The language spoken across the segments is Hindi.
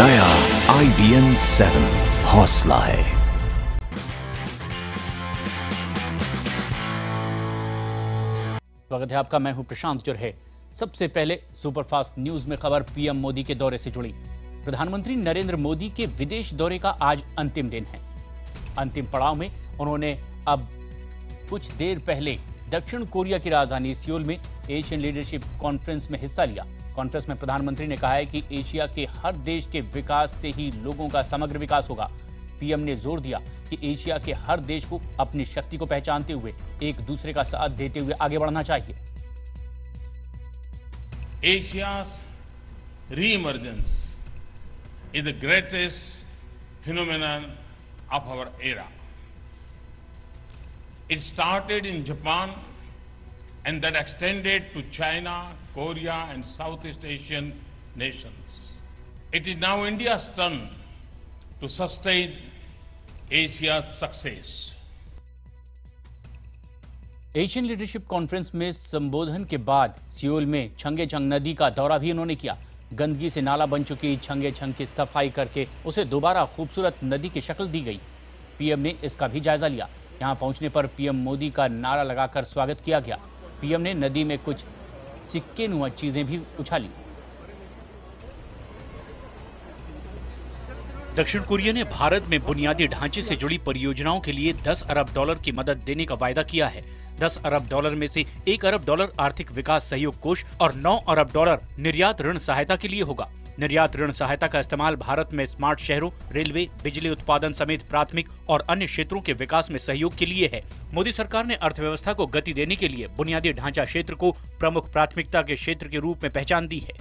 नया IBN 7 हौसला है। स्वागत है आपका, मैं हूं प्रशांत जुर्हे। सबसे पहले सुपरफास्ट न्यूज में खबर पीएम मोदी के दौरे से जुड़ी। प्रधानमंत्री नरेंद्र मोदी के विदेश दौरे का आज अंतिम दिन है। अंतिम पड़ाव में उन्होंने अब कुछ देर पहले दक्षिण कोरिया की राजधानी सियोल में एशियन लीडरशिप कॉन्फ्रेंस में हिस्सा लिया। कॉन्फ्रेंस में प्रधानमंत्री ने कहा है कि एशिया के हर देश के विकास से ही लोगों का समग्र विकास होगा। पीएम ने जोर दिया कि एशिया के हर देश को अपनी शक्ति को पहचानते हुए एक दूसरे का साथ देते हुए आगे बढ़ना चाहिए। Asia's re-emergence is the greatest phenomenon of our era. It started in Japan and that extended to China, Korea and Southeast Asian nations. It is now India's turn to sustain Asia's success. Asian leadership conference में संबोधन के बाद सियोल में छंगेछंग नदी का दौरा भी उन्होंने किया। गंदगी से नाला बन चुकी छंगेछंग की सफाई करके उसे दोबारा खूबसूरत नदी की शक्ल दी गई। पीएम ने इसका भी जायजा लिया। यहां पहुंचने पर पीएम मोदी का नारा लगाकर स्वागत किया गया। पीएम ने नदी में कुछ सिक्के नुमा चीजें भी उछाली। दक्षिण कोरिया ने भारत में बुनियादी ढांचे से जुड़ी परियोजनाओं के लिए $10 अरब की मदद देने का वायदा किया है। $10 अरब में से $1 अरब आर्थिक विकास सहयोग कोष और $9 अरब निर्यात ऋण सहायता के लिए होगा। निर्यात ऋण सहायता का इस्तेमाल भारत में स्मार्ट शहरों, रेलवे, बिजली उत्पादन समेत प्राथमिक और अन्य क्षेत्रों के विकास में सहयोग के लिए है। मोदी सरकार ने अर्थव्यवस्था को गति देने के लिए बुनियादी ढांचा क्षेत्र को प्रमुख प्राथमिकता के क्षेत्र के रूप में पहचान दी है।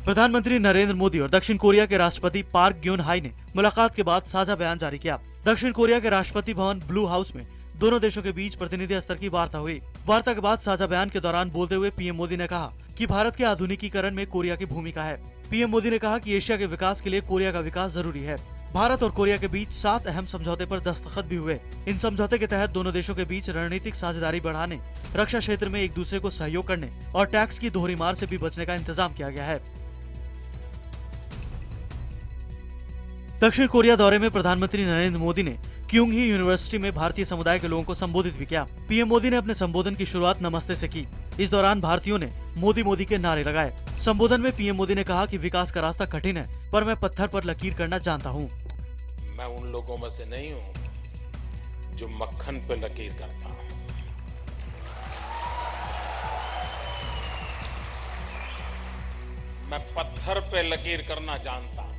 प्रधानमंत्री नरेंद्र मोदी और दक्षिण कोरिया के राष्ट्रपति पार्क ग्यून हाई ने मुलाकात के बाद साझा बयान जारी किया। दक्षिण कोरिया के राष्ट्रपति भवन ब्लू हाउस में दोनों देशों के बीच प्रतिनिधि स्तर की वार्ता हुई। वार्ता के बाद साझा बयान के दौरान बोलते हुए पीएम मोदी ने कहा कि भारत के आधुनिकीकरण में कोरिया की भूमिका है। पीएम मोदी ने कहा कि एशिया के विकास के लिए कोरिया का विकास जरूरी है। भारत और कोरिया के बीच 7 अहम समझौते पर दस्तखत भी हुए। इन समझौते के तहत दोनों देशों के बीच रणनीतिक साझेदारी बढ़ाने, रक्षा क्षेत्र में एक दूसरे को सहयोग करने और टैक्स की दोहरी मार से भी बचने का इंतजाम किया गया है। दक्षिण कोरिया दौरे में प्रधानमंत्री नरेंद्र मोदी ने क्योंगही यूनिवर्सिटी में भारतीय समुदाय के लोगों को संबोधित भी किया। पीएम मोदी ने अपने संबोधन की शुरुआत नमस्ते से की। इस दौरान भारतीयों ने मोदी मोदी के नारे लगाए। संबोधन में पीएम मोदी ने कहा कि विकास का रास्ता कठिन है, पर मैं पत्थर पर लकीर करना जानता हूँ। मैं उन लोगों में से नहीं हूँ जो मक्खन पे लकीर करता हूँ। मैं पत्थर पे लकीर करना जानता हूँ।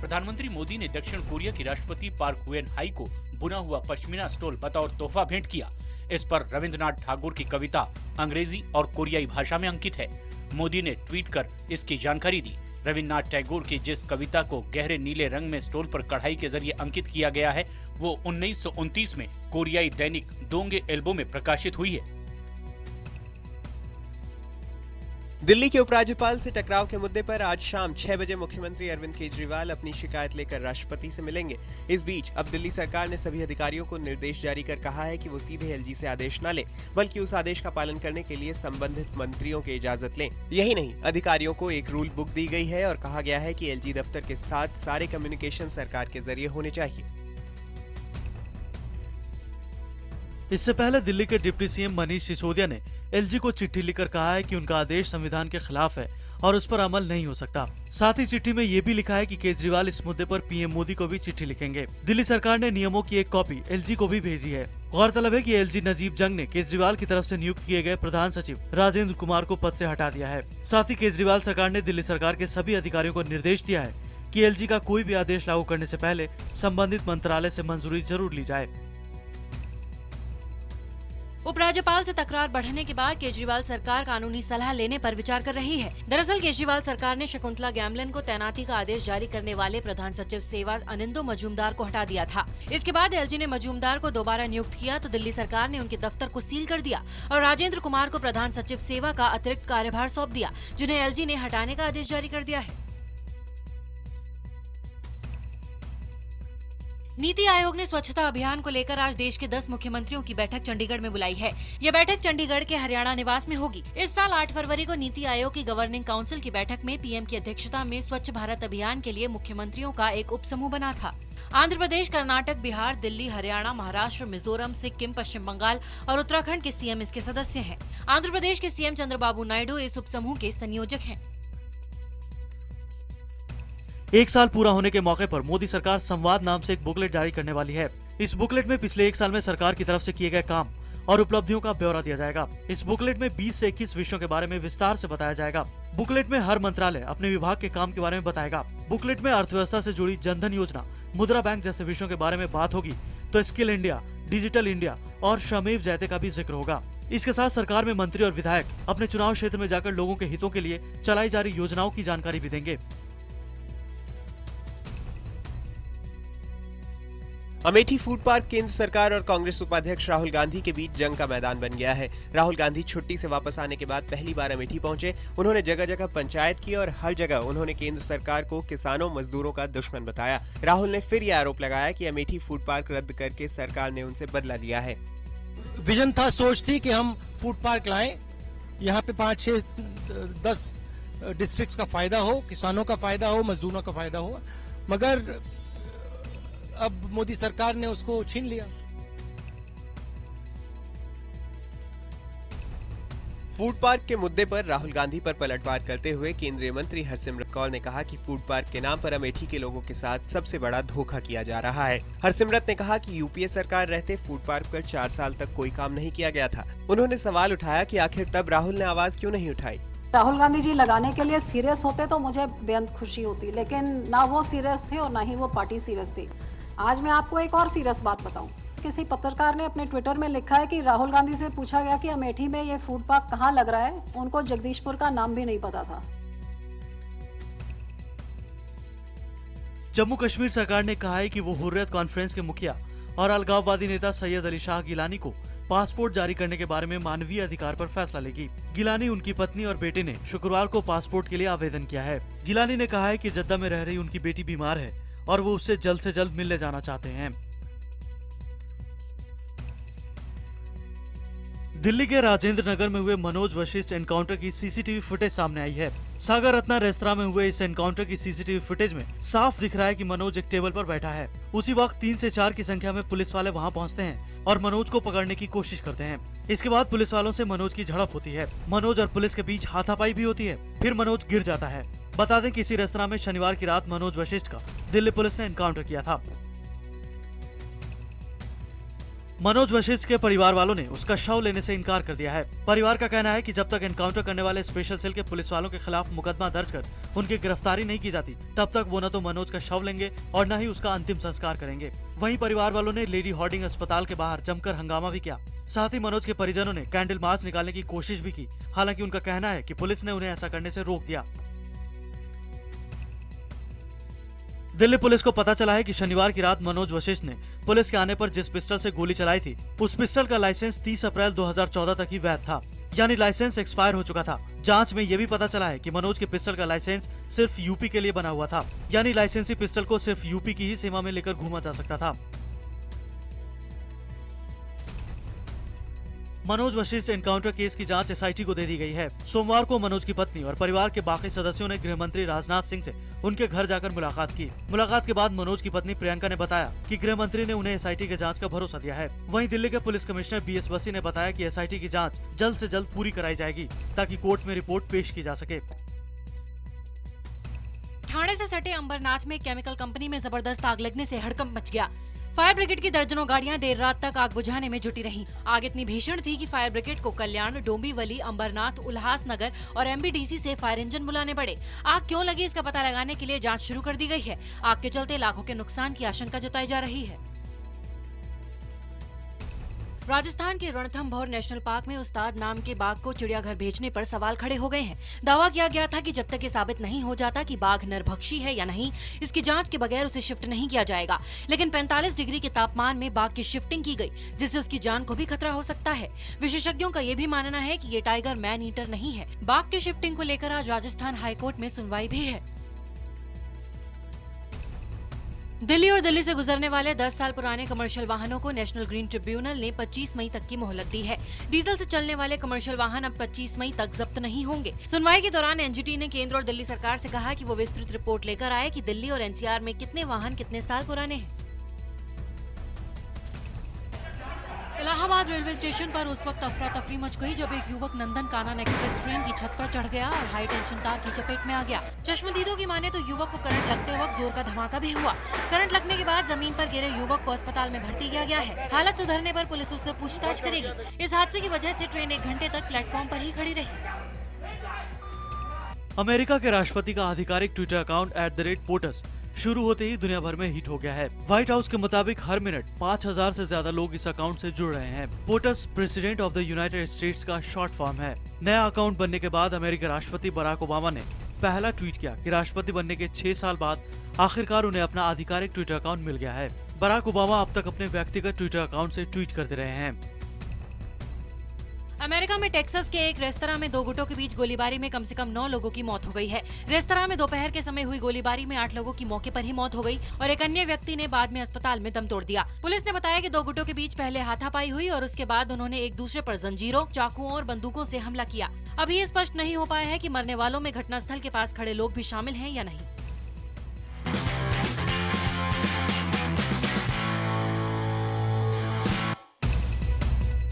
प्रधानमंत्री मोदी ने दक्षिण कोरिया की राष्ट्रपति पार्क गुएन हाई को बुना हुआ पश्मीना स्टोल बतौर तोहफा भेंट किया। इस पर रविंद्रनाथ ठाकुर की कविता अंग्रेजी और कोरियाई भाषा में अंकित है। मोदी ने ट्वीट कर इसकी जानकारी दी। रविंद्रनाथ टैगोर की जिस कविता को गहरे नीले रंग में स्टोल पर कढ़ाई के जरिए अंकित किया गया है, वो 1929 में कोरियाई दैनिक दोंगे एल्बो में प्रकाशित हुई है। दिल्ली के उपराज्यपाल से टकराव के मुद्दे पर आज शाम 6 बजे मुख्यमंत्री अरविंद केजरीवाल अपनी शिकायत लेकर राष्ट्रपति से मिलेंगे। इस बीच अब दिल्ली सरकार ने सभी अधिकारियों को निर्देश जारी कर कहा है कि वो सीधे एलजी से आदेश न लें, बल्कि उस आदेश का पालन करने के लिए संबंधित मंत्रियों की इजाजत लें। यही नहीं, अधिकारियों को एक रूल बुक दी गई है और कहा गया है कि एलजी दफ्तर के साथ सारे कम्युनिकेशन सरकार के जरिए होने चाहिए। इससे पहले दिल्ली के डिप्टी सीएम मनीष सिसोदिया ने एलजी को चिट्ठी लिखकर कहा है कि उनका आदेश संविधान के खिलाफ है और उस पर अमल नहीं हो सकता। साथ ही चिट्ठी में ये भी लिखा है कि केजरीवाल इस मुद्दे पर पीएम मोदी को भी चिट्ठी लिखेंगे। दिल्ली सरकार ने नियमों की एक कॉपी एलजी को भी भेजी है। गौरतलब है कि एलजी नजीब जंग ने केजरीवाल की तरफ से नियुक्त किए गए प्रधान सचिव राजेंद्र कुमार को पद से हटा दिया है। साथ ही केजरीवाल सरकार ने दिल्ली सरकार के सभी अधिकारियों को निर्देश दिया है कि एलजी का कोई भी आदेश लागू करने से पहले संबंधित मंत्रालय से मंजूरी जरूर ली जाए। उपराज्यपाल से तकरार बढ़ने के बाद केजरीवाल सरकार कानूनी सलाह लेने पर विचार कर रही है। दरअसल केजरीवाल सरकार ने शकुंतला गैमलिन को तैनाती का आदेश जारी करने वाले प्रधान सचिव सेवा अनिंदो मजूमदार को हटा दिया था। इसके बाद एलजी ने मजूमदार को दोबारा नियुक्त किया तो दिल्ली सरकार ने उनके दफ्तर को सील कर दिया और राजेंद्र कुमार को प्रधान सचिव सेवा का अतिरिक्त कार्यभार सौंप दिया, जिन्हें एलजी ने हटाने का आदेश जारी कर दिया है। नीति आयोग ने स्वच्छता अभियान को लेकर आज देश के 10 मुख्यमंत्रियों की बैठक चंडीगढ़ में बुलाई है। यह बैठक चंडीगढ़ के हरियाणा निवास में होगी। इस साल 8 फरवरी को नीति आयोग की गवर्निंग काउंसिल की बैठक में पीएम की अध्यक्षता में स्वच्छ भारत अभियान के लिए मुख्यमंत्रियों का एक उप समूह बना था। आंध्र प्रदेश, कर्नाटक, बिहार, दिल्ली, हरियाणा, महाराष्ट्र, मिजोरम, सिक्किम, पश्चिम बंगाल और उत्तराखंड के सीएम इसके सदस्य हैं। आंध्र प्रदेश के सीएम चंद्रबाबू नायडू इस उप समूह के संयोजक हैं। एक साल पूरा होने के मौके पर मोदी सरकार संवाद नाम से एक बुकलेट जारी करने वाली है। इस बुकलेट में पिछले एक साल में सरकार की तरफ से किए गए काम और उपलब्धियों का ब्यौरा दिया जाएगा। इस बुकलेट में 20 से 21 विषयों के बारे में विस्तार से बताया जाएगा। बुकलेट में हर मंत्रालय अपने विभाग के काम के बारे में बताएगा। बुकलेट में अर्थव्यवस्था से जुड़ी जनधन योजना, मुद्रा बैंक जैसे विषयों के बारे में बात होगी तो स्किल इंडिया, डिजिटल इंडिया और श्रमेव जयते का भी जिक्र होगा। इसके साथ सरकार में मंत्री और विधायक अपने चुनाव क्षेत्र में जाकर लोगों के हितों के लिए चलाई जा रही योजनाओं की जानकारी भी देंगे। अमेठी फूड पार्क केंद्र सरकार और कांग्रेस उपाध्यक्ष राहुल गांधी के बीच जंग का मैदान बन गया है। राहुल गांधी छुट्टी से वापस आने के बाद पहली बार अमेठी पहुंचे। उन्होंने जगह जगह पंचायत की और हर जगह उन्होंने केंद्र सरकार को किसानों मजदूरों का दुश्मन बताया। राहुल ने फिर यह आरोप लगाया कि अमेठी फूड पार्क रद्द करके सरकार ने उनसे बदला लिया है। विजन था, सोच थी कि हम फूड पार्क लाएं, यहाँ पे 5, 6, 10 डिस्ट्रिक्ट्स का फायदा हो, किसानों का फायदा हो, मजदूरों का फायदा हो, मगर अब मोदी सरकार ने उसको छीन लिया। फूड पार्क के मुद्दे पर राहुल गांधी पर पलटवार करते हुए केंद्रीय मंत्री हरसिमरत कौर ने कहा कि फूड पार्क के नाम पर अमेठी के लोगों के साथ सबसे बड़ा धोखा किया जा रहा है। हरसिमरत ने कहा कि यूपीए सरकार रहते फूड पार्क पर 4 साल तक कोई काम नहीं किया गया था। उन्होंने सवाल उठाया कि आखिर तब राहुल ने आवाज क्यों नहीं उठाई। राहुल गांधी जी लगाने के लिए सीरियस होते तो मुझे बेहद खुशी होती, लेकिन ना वो सीरियस थे और ना ही वो पार्टी सीरियस थी। आज मैं आपको एक और सीरियस बात बताऊं। किसी पत्रकार ने अपने ट्विटर में लिखा है कि राहुल गांधी से पूछा गया कि अमेठी में ये फूड पार्क कहां लग रहा है, उनको जगदीशपुर का नाम भी नहीं पता था। जम्मू कश्मीर सरकार ने कहा है कि वो हुर्रियत कॉन्फ्रेंस के मुखिया और अलगाववादी नेता सैयद अली शाह गिलानी को पासपोर्ट जारी करने के बारे में मानवीय अधिकार पर फैसला लेगी। गिलानी, उनकी पत्नी और बेटे ने शुक्रवार को पासपोर्ट के लिए आवेदन किया है। गिलानी ने कहा है कि जद्दा में रह रही उनकी बेटी बीमार है और वो उससे जल्द से जल्द मिलने जाना चाहते हैं। दिल्ली के राजेंद्र नगर में हुए मनोज वशिष्ठ एनकाउंटर की सीसीटीवी फुटेज सामने आई है। सागर रत्ना रेस्तरां में हुए इस एनकाउंटर की सीसीटीवी फुटेज में साफ दिख रहा है कि मनोज एक टेबल पर बैठा है। उसी वक्त 3 से 4 की संख्या में पुलिस वाले वहां पहुंचते हैं और मनोज को पकड़ने की कोशिश करते हैं। इसके बाद पुलिस वालों से मनोज की झड़प होती है। मनोज और पुलिस के बीच हाथापाई भी होती है। फिर मनोज गिर जाता है। बता दें कि इसी रेस्तरां में शनिवार की रात मनोज वशिष्ठ का दिल्ली पुलिस ने एनकाउंटर किया था। मनोज वशिष्ठ के परिवार वालों ने उसका शव लेने से इनकार कर दिया है। परिवार का कहना है कि जब तक एनकाउंटर करने वाले स्पेशल सेल के पुलिस वालों के खिलाफ मुकदमा दर्ज कर उनकी गिरफ्तारी नहीं की जाती, तब तक वो न तो मनोज का शव लेंगे और न ही उसका अंतिम संस्कार करेंगे। वहीं परिवार वालों ने लेडी हार्डिंग अस्पताल के बाहर जमकर हंगामा भी किया। साथ ही मनोज के परिजनों ने कैंडल मार्च निकालने की कोशिश भी की। हालांकि उनका कहना है कि पुलिस ने उन्हें ऐसा करने से रोक दिया। दिल्ली पुलिस को पता चला है कि शनिवार की रात मनोज वशिष्ठ ने पुलिस के आने पर जिस पिस्टल से गोली चलाई थी, उस पिस्टल का लाइसेंस 30 अप्रैल 2014 तक ही वैध था, यानी लाइसेंस एक्सपायर हो चुका था। जांच में यह भी पता चला है कि मनोज के पिस्टल का लाइसेंस सिर्फ यूपी के लिए बना हुआ था, यानी लाइसेंसी पिस्टल को सिर्फ यूपी की ही सीमा में लेकर घूमा जा सकता था। मनोज वशिष्ठ एनकाउंटर केस की जांच एसआईटी को दे दी गई है। सोमवार को मनोज की पत्नी और परिवार के बाकी सदस्यों ने गृह मंत्री राजनाथ सिंह से उनके घर जाकर मुलाकात की। मुलाकात के बाद मनोज की पत्नी प्रियंका ने बताया कि गृह मंत्री ने उन्हें एसआईटी के जांच का भरोसा दिया है। वहीं दिल्ली के पुलिस कमिश्नर बीएस बसी ने बताया कि एसआईटी की जांच जल्द से जल्द पूरी कराई जाएगी ताकि कोर्ट में रिपोर्ट पेश की जा सके। ठाणे से सटे अंबरनाथ में केमिकल कंपनी में जबरदस्त आग लगने से हड़कंप मच गया। फायर ब्रिगेड की दर्जनों गाड़ियां देर रात तक आग बुझाने में जुटी रहीं। आग इतनी भीषण थी कि फायर ब्रिगेड को कल्याण, डोंबिवली, अंबरनाथ, उल्हासनगर और एमबीडीसी से फायर इंजन बुलाने पड़े। आग क्यों लगी इसका पता लगाने के लिए जांच शुरू कर दी गई है। आग के चलते लाखों के नुकसान की आशंका जताई जा रही है। राजस्थान के रणथंभौर नेशनल पार्क में उस्ताद नाम के बाघ को चिड़ियाघर भेजने पर सवाल खड़े हो गए हैं। दावा किया गया था कि जब तक ये साबित नहीं हो जाता कि बाघ नरभक्षी है या नहीं, इसकी जांच के बगैर उसे शिफ्ट नहीं किया जाएगा। लेकिन 45 डिग्री के तापमान में बाघ की शिफ्टिंग की गई, जिससे उसकी जान को भी खतरा हो सकता है। विशेषज्ञों का ये भी मानना है कि ये टाइगर मैन ईटर नहीं है। बाघ की शिफ्टिंग को लेकर आज राजस्थान हाईकोर्ट में सुनवाई भी है। दिल्ली और दिल्ली से गुजरने वाले 10 साल पुराने कमर्शियल वाहनों को नेशनल ग्रीन ट्रिब्यूनल ने 25 मई तक की मोहलत दी है। डीजल से चलने वाले कमर्शियल वाहन अब 25 मई तक जब्त नहीं होंगे। सुनवाई के दौरान एनजीटी ने केंद्र और दिल्ली सरकार से कहा कि वो विस्तृत रिपोर्ट लेकर आए कि दिल्ली और एनसीआर में कितने वाहन कितने साल पुराने हैं। इलाहाबाद रेलवे स्टेशन पर उस वक्त अफरा तफरी मच गई जब एक युवक नंदन कानन एक्सप्रेस ट्रेन की छत पर चढ़ गया और हाई टेंशन तार की चपेट में आ गया। चश्मदीदों की माने तो युवक को करंट लगते वक्त जोर का धमाका भी हुआ। करंट लगने के बाद जमीन पर गिरे युवक को अस्पताल में भर्ती किया गया है। हालत सुधरने पर पुलिस उससे पूछताछ करेगी। इस हादसे की वजह से ट्रेन 1 घंटे तक प्लेटफॉर्म पर ही खड़ी रही। अमेरिका के राष्ट्रपति का आधिकारिक ट्विटर अकाउंट @POTUS शुरू होते ही दुनिया भर में हिट हो गया है। व्हाइट हाउस के मुताबिक हर मिनट 5000 से ज्यादा लोग इस अकाउंट से जुड़ रहे हैं। POTUS president of the United states का शॉर्ट फॉर्म है। नया अकाउंट बनने के बाद अमेरिकी राष्ट्रपति बराक ओबामा ने पहला ट्वीट किया कि राष्ट्रपति बनने के 6 साल बाद आखिरकार उन्हें अपना आधिकारिक ट्विटर अकाउंट मिल गया है। बराक ओबामा अब तक अपने व्यक्तिगत ट्विटर अकाउंट से ट्वीट करते रहे हैं। अमेरिका में टेक्सास के एक रेस्तरां में 2 गुटों के बीच गोलीबारी में कम से कम 9 लोगों की मौत हो गई है। रेस्तरां में दोपहर के समय हुई गोलीबारी में 8 लोगों की मौके पर ही मौत हो गई और एक अन्य व्यक्ति ने बाद में अस्पताल में दम तोड़ दिया। पुलिस ने बताया कि 2 गुटों के बीच पहले हाथापाई हुई और उसके बाद उन्होंने एक दूसरे पर जंजीरों, चाकुओं और बंदूकों से हमला किया। अभी ये स्पष्ट नहीं हो पाया है कि मरने वालों में घटनास्थल के पास खड़े लोग भी शामिल हैं या नहीं।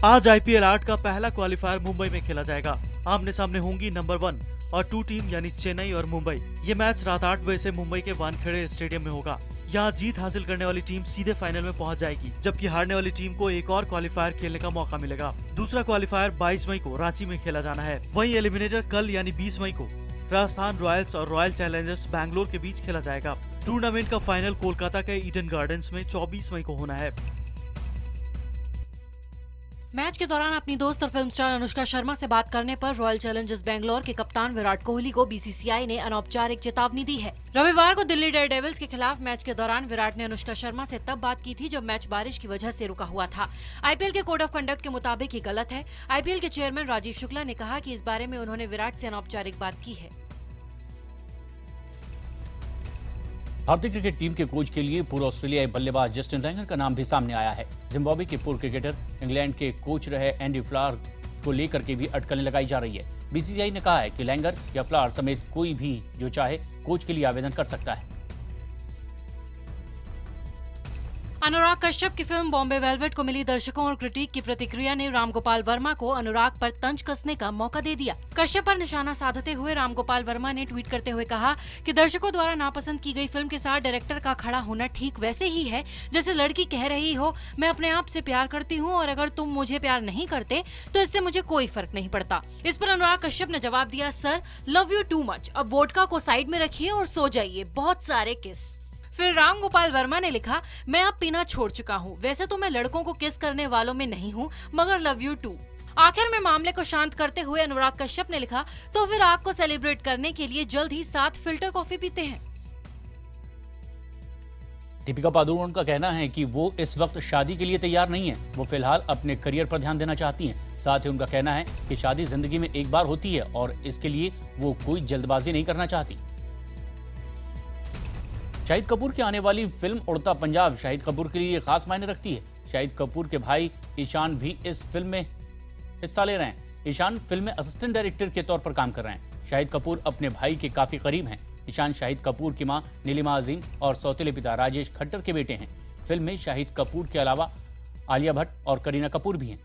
आज IPL 8 का पहला क्वालिफायर मुंबई में खेला जाएगा। आमने सामने होंगी नंबर 1 और 2 टीम यानी चेन्नई और मुंबई। ये मैच रात 8 बजे से मुंबई के वानखेड़े स्टेडियम में होगा। यहाँ जीत हासिल करने वाली टीम सीधे फाइनल में पहुंच जाएगी, जबकि हारने वाली टीम को एक और क्वालिफायर खेलने का मौका मिलेगा। दूसरा क्वालिफायर 22 मई को रांची में खेला जाना है। वहीं एलिमिनेटर कल यानी 20 मई को राजस्थान रॉयल्स और रॉयल चैलेंजर्स बैंगलोर के बीच खेला जाएगा। टूर्नामेंट का फाइनल कोलकाता के ईडन गार्डन्स में 24 मई को होना है। मैच के दौरान अपनी दोस्त और फिल्म स्टार अनुष्का शर्मा से बात करने पर रॉयल चैलेंजर्स बैंगलोर के कप्तान विराट कोहली को BCCI ने अनौपचारिक चेतावनी दी है। रविवार को दिल्ली डेयरडेविल्स के खिलाफ मैच के दौरान विराट ने अनुष्का शर्मा से तब बात की थी जब मैच बारिश की वजह से रुका हुआ था। IPL के कोड ऑफ कंडक्ट के मुताबिक ये गलत है। IPL के चेयरमैन राजीव शुक्ला ने कहा कि इस बारे में उन्होंने विराट से अनौपचारिक बात की है। भारतीय क्रिकेट टीम के कोच के लिए पूर्व ऑस्ट्रेलियाई बल्लेबाज जस्टिन लैंगर का नाम भी सामने आया है। जिम्बाब्वे के पूर्व क्रिकेटर इंग्लैंड के कोच रहे एंडी फ्लावर को लेकर के भी अटकलें लगाई जा रही है। BCCI ने कहा है कि लैंगर या फ्लावर समेत कोई भी जो चाहे कोच के लिए आवेदन कर सकता है। अनुराग कश्यप की फिल्म बॉम्बे वेलवेट को मिली दर्शकों और क्रिटिक की प्रतिक्रिया ने रामगोपाल वर्मा को अनुराग पर तंज कसने का मौका दे दिया। कश्यप पर निशाना साधते हुए रामगोपाल वर्मा ने ट्वीट करते हुए कहा कि दर्शकों द्वारा नापसंद की गई फिल्म के साथ डायरेक्टर का खड़ा होना ठीक वैसे ही है जैसे लड़की कह रही हो मैं अपने आप से प्यार करती हूँ और अगर तुम मुझे प्यार नहीं करते तो इससे मुझे कोई फर्क नहीं पड़ता। इस पर अनुराग कश्यप ने जवाब दिया, sir love you too much, अब वोडका को साइड में रखिए और सो जाइए, बहुत सारे किस। फिर रामगोपाल वर्मा ने लिखा, मैं अब पीना छोड़ चुका हूँ, वैसे तो मैं लड़कों को किस करने वालों में नहीं हूँ मगर लव यू टू। आखिर में मामले को शांत करते हुए अनुराग कश्यप ने लिखा, तो फिर आग को सेलिब्रेट करने के लिए जल्द ही 7 फिल्टर कॉफी पीते हैं। दीपिका पादुकोण का कहना है कि वो इस वक्त शादी के लिए तैयार नहीं है। वो फिलहाल अपने करियर पर ध्यान देना चाहती हैं। साथ ही उनका कहना है कि शादी जिंदगी में एक बार होती है और इसके लिए वो कोई जल्दबाजी नहीं करना चाहती। शाहिद कपूर की आने वाली फिल्म उड़ता पंजाब शाहिद कपूर के लिए खास मायने रखती है। शाहिद कपूर के भाई ईशान भी इस फिल्म में हिस्सा ले रहे हैं। ईशान फिल्म में असिस्टेंट डायरेक्टर के तौर पर काम कर रहे हैं। शाहिद कपूर अपने भाई के काफी करीब हैं। ईशान शाहिद कपूर की मां नीलिमा अजीम और सौतेले पिता राजेश खट्टर के बेटे हैं। फिल्म में शाहिद कपूर के अलावा आलिया भट्ट और करीना कपूर भी हैं।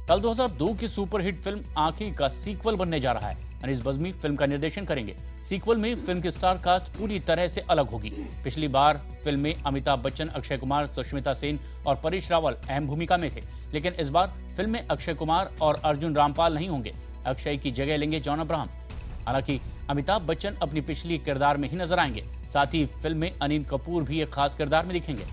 कल 2002 की सुपरहिट फिल्म आंखें का सीक्वल बनने जा रहा है। अनीस बज़मी फिल्म का निर्देशन करेंगे। सीक्वल में फिल्म की स्टार कास्ट पूरी तरह से अलग होगी। पिछली बार फिल्म में अमिताभ बच्चन, अक्षय कुमार, सुष्मिता सेन और परेश रावल अहम भूमिका में थे, लेकिन इस बार फिल्म में अक्षय कुमार और अर्जुन रामपाल नहीं होंगे। अक्षय की जगह लेंगे जॉन अब्राहम। हालांकि अमिताभ बच्चन अपनी पिछली किरदार में ही नजर आएंगे। साथ ही फिल्म में अनिल कपूर भी एक खास किरदार में दिखेंगे।